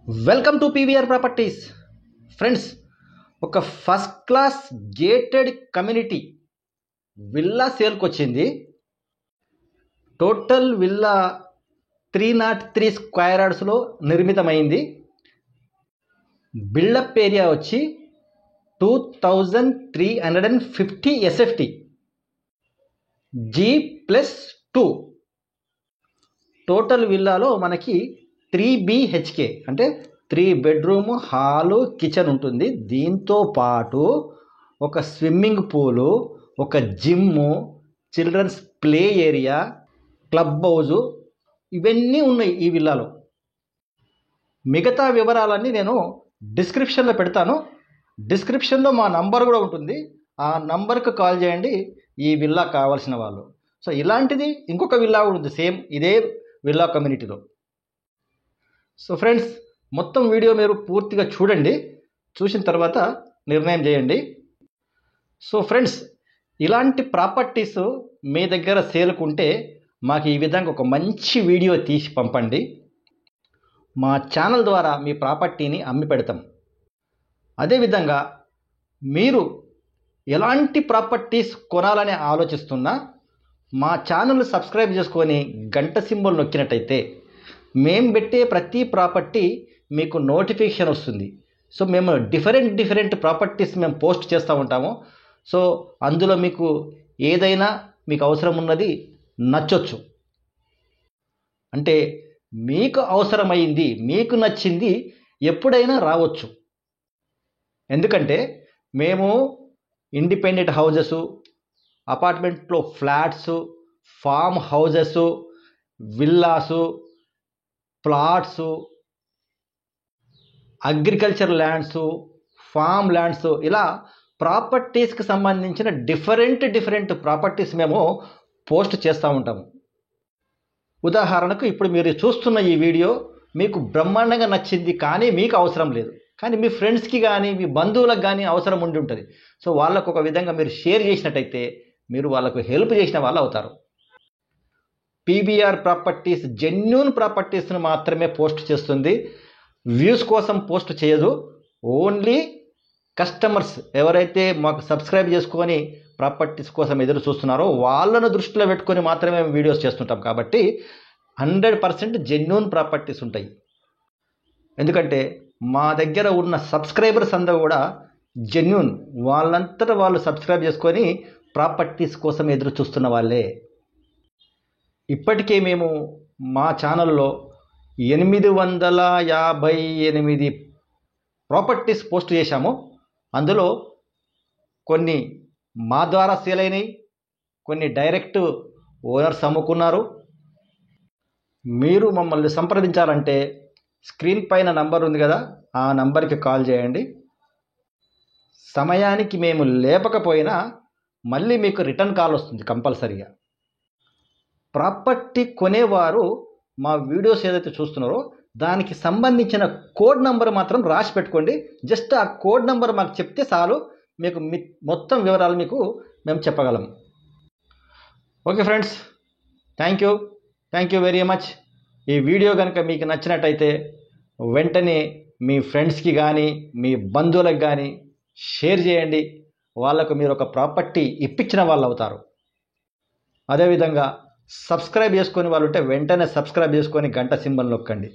Welcome to PVR properties. Friends, ఒక first class gated community villa సేల్కి వచ్చింది. టోటల్ విల్లా 303 స్క్వేర్ యార్డ్స్లో నిర్మితమైంది. బిల్డప్ ఏరియా వచ్చి 2350 ఎస్ఎఫ్టీ G+2. టోటల్ విల్లాలో మనకి 3 BHK అంటే 3 బెడ్రూమ్, హాలు, కిచెన్ ఉంటుంది. దీంతో పాటు ఒక స్విమ్మింగ్ పూలు, ఒక gym, children's play area, club house, ఇవన్నీ ఉన్నాయి ఈ విల్లాలో. మిగతా వివరాలన్నీ నేను డిస్క్రిప్షన్లో పెడతాను. డిస్క్రిప్షన్లో మా నంబర్ కూడా ఉంటుంది. ఆ నంబర్కి కాల్ చేయండి ఈ విల్లా కావాల్సిన వాళ్ళు. సో ఇలాంటిది ఇంకొక విల్లా కూడా ఉంది, సేమ్ ఇదే విల్లా కమ్యూనిటీలో. సో ఫ్రెండ్స్, మొత్తం వీడియో మీరు పూర్తిగా చూడండి. చూసిన తర్వాత నిర్ణయం చేయండి. సో ఫ్రెండ్స్, ఇలాంటి ప్రాపర్టీస్ మీ దగ్గర సేల్కుంటే మాకు ఈ విధంగా ఒక మంచి వీడియో తీసి పంపండి. మా ఛానల్ ద్వారా మీ ప్రాపర్టీని అమ్మి పెడతాం. అదేవిధంగా మీరు ఎలాంటి ప్రాపర్టీస్ కొనాలని ఆలోచిస్తున్నా మా ఛానల్ సబ్స్క్రైబ్ చేసుకొని గంట సింబల్ నొక్కినట్టయితే మేము పెట్టే ప్రతి ప్రాపర్టీ మీకు నోటిఫికేషన్ వస్తుంది. సో మేము డిఫరెంట్ ప్రాపర్టీస్ మేము పోస్ట్ చేస్తూ ఉంటాము. సో అందులో మీకు ఏదైనా మీకు అవసరం ఉన్నది నచ్చొచ్చు. అంటే మీకు అవసరమైంది, మీకు నచ్చింది ఎప్పుడైనా రావచ్చు. ఎందుకంటే మేము ఇండిపెండెంట్ హౌజెస్, అపార్ట్మెంట్లో flats, farm houses, villas, plots, agriculture lands, farm lands, ఇలా ప్రాపర్టీస్కి సంబంధించిన డిఫరెంట్ ప్రాపర్టీస్ మేము పోస్ట్ చేస్తూ ఉంటాము. ఉదాహరణకు ఇప్పుడు మీరు చూస్తున్న ఈ వీడియో మీకు బ్రహ్మాండంగా నచ్చింది, కానీ మీకు అవసరం లేదు. కానీ మీ ఫ్రెండ్స్కి కానీ మీ బంధువులకు కానీ అవసరం ఉండి ఉంటుంది. సో వాళ్ళకు ఒక విధంగా మీరు షేర్ చేసినట్టయితే మీరు వాళ్ళకు హెల్ప్ చేసిన వాళ్ళు అవుతారు. పీవీఆర్ ప్రాపర్టీస్ జెన్యూన్ ప్రాపర్టీస్ను మాత్రమే పోస్ట్ చేస్తుంది. వ్యూస్ కోసం పోస్ట్ చేయదు. ఓన్లీ కస్టమర్స్ ఎవరైతే మాకు సబ్స్క్రైబ్ చేసుకొని ప్రాపర్టీస్ కోసం ఎదురు చూస్తున్నారో వాళ్ళను దృష్టిలో పెట్టుకొని మాత్రమే మేము వీడియోస్ చేస్తుంటాం. కాబట్టి 100% జెన్యూన్ ప్రాపర్టీస్ ఉంటాయి. ఎందుకంటే మా దగ్గర ఉన్న సబ్స్క్రైబర్స్ అందరూ కూడా జెన్యూన్, వాళ్ళంతటా వాళ్ళు సబ్స్క్రైబ్ చేసుకొని ప్రాపర్టీస్ కోసం ఎదురు చూస్తున్న వాళ్ళే. ఇప్పటికే మేము మా ఛానల్లో 858 ప్రాపర్టీస్ పోస్ట్ చేశాము. అందులో కొన్ని మా ద్వారా సేల్ అయినాయి, కొన్ని డైరెక్ట్ ఓనర్స్ అమ్ముకున్నారు. మీరు మమ్మల్ని సంప్రదించాలంటే స్క్రీన్ పైన నంబర్ ఉంది కదా, ఆ నంబర్కి కాల్ చేయండి. సమయానికి మేము లేపకపోయినా మళ్ళీ మీకు రిటర్న్ కాల్ వస్తుంది కంపల్సరీగా. ప్రాపర్టీ కొనేవారు మా వీడియోస్ ఏదైతే చూస్తున్నారో దానికి సంబంధించిన కోడ్ నంబర్ మాత్రం రాసి పెట్టుకోండి. జస్ట్ ఆ కోడ్ నంబర్ మాకు చెప్తే చాలు, మీకు మొత్తం వివరాలు మీకు మేము చెప్పగలం. Okay friends, thank you very much. ఈ వీడియో కనుక మీకు నచ్చినట్టయితే వెంటనే మీ ఫ్రెండ్స్కి కానీ మీ బంధువులకు కానీ షేర్ చేయండి. వాళ్ళకు మీరు ఒక ప్రాపర్టీ ఇప్పించిన వాళ్ళు అవుతారు. అదేవిధంగా సబ్స్క్రైబ్ చేసుకొని వాళ్ళు ఉంటే వెంటనే సబ్స్క్రైబ్ చేసుకొని గంట సింబల్ నొక్కండి.